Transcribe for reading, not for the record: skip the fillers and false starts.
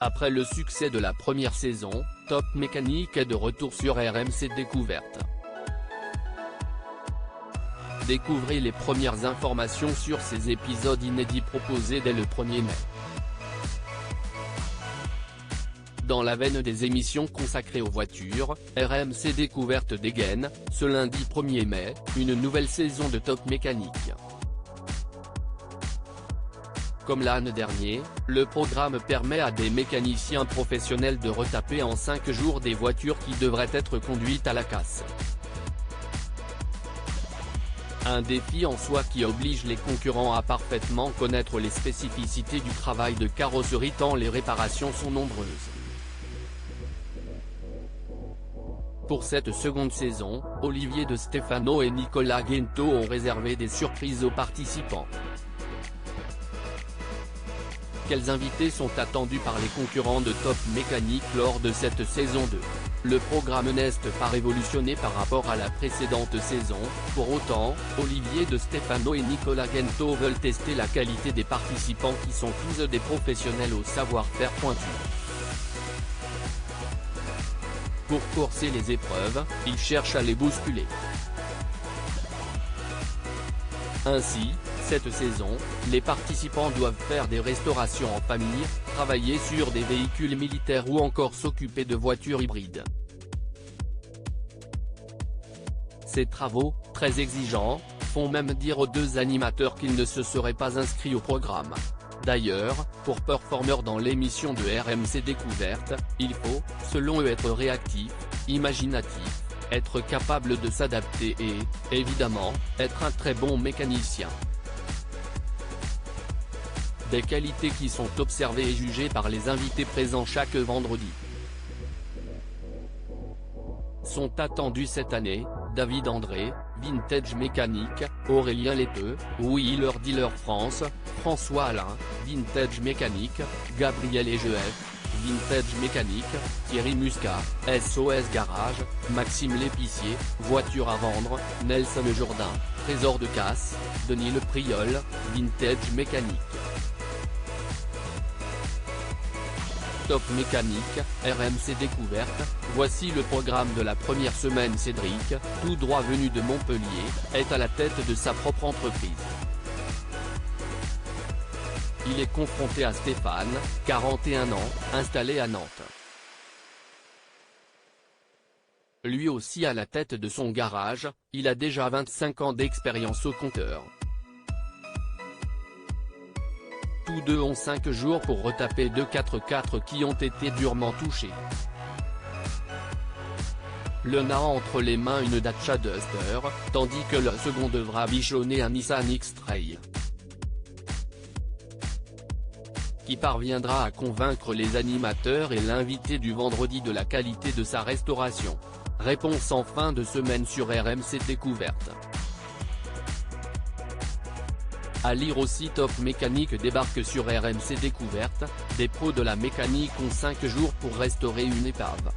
Après le succès de la première saison, Top Mécanique est de retour sur RMC Découverte. Découvrez les premières informations sur ces épisodes inédits proposés dès le 1er mai. Dans la veine des émissions consacrées aux voitures, RMC Découverte dégaine, ce lundi 1er mai, une nouvelle saison de Top Mécanique. Comme l'année dernière, le programme permet à des mécaniciens professionnels de retaper en 5 jours des voitures qui devraient être conduites à la casse. Un défi en soi qui oblige les concurrents à parfaitement connaître les spécificités du travail de carrosserie tant les réparations sont nombreuses. Pour cette seconde saison, Olivier De Stefano et Nicolas Gento ont réservé des surprises aux participants. Quels invités sont attendus par les concurrents de Top Mécanique lors de cette saison 2 ? Le programme n'est pas révolutionné par rapport à la précédente saison, pour autant, Olivier De Stefano et Nicolas Gento veulent tester la qualité des participants qui sont tous des professionnels au savoir-faire pointu. Pour corser les épreuves, ils cherchent à les bousculer. Ainsi, cette saison, les participants doivent faire des restaurations en famille, travailler sur des véhicules militaires ou encore s'occuper de voitures hybrides. Ces travaux, très exigeants, font même dire aux deux animateurs qu'ils ne se seraient pas inscrits au programme. D'ailleurs, pour performer dans l'émission de RMC Découverte, il faut, selon eux, être réactif, imaginatif, être capable de s'adapter et, évidemment, être un très bon mécanicien. Des qualités qui sont observées et jugées par les invités présents chaque vendredi. Sont attendus cette année, David André, Vintage Mécanique, Aurélien Leteux, Wheeler Dealer France, François Alain, Vintage Mécanique, Gabriel Egef, Vintage Mécanique, Thierry Muscat, SOS Garage, Maxime Lépicier, Voiture à vendre, Nelson Jourdain, Trésor de casse, Denis Le Priol, Vintage Mécanique. Top Mécanique, RMC Découverte, voici le programme de la première semaine. Cédric, tout droit venu de Montpellier, est à la tête de sa propre entreprise. Il est confronté à Stéphane, 41 ans, installé à Nantes. Lui aussi à la tête de son garage, il a déjà 25 ans d'expérience au compteur. Tous deux ont 5 jours pour retaper 2 4x4 qui ont été durement touchés. L'un a entre les mains une Dacia Duster, tandis que le second devra bichonner un Nissan X-Trail. Qui parviendra à convaincre les animateurs et l'invité du vendredi de la qualité de sa restauration? Réponse en fin de semaine sur RMC Découverte. À lire aussi, Top Mécanique débarque sur RMC Découverte, des pros de la mécanique ont 5 jours pour restaurer une épave.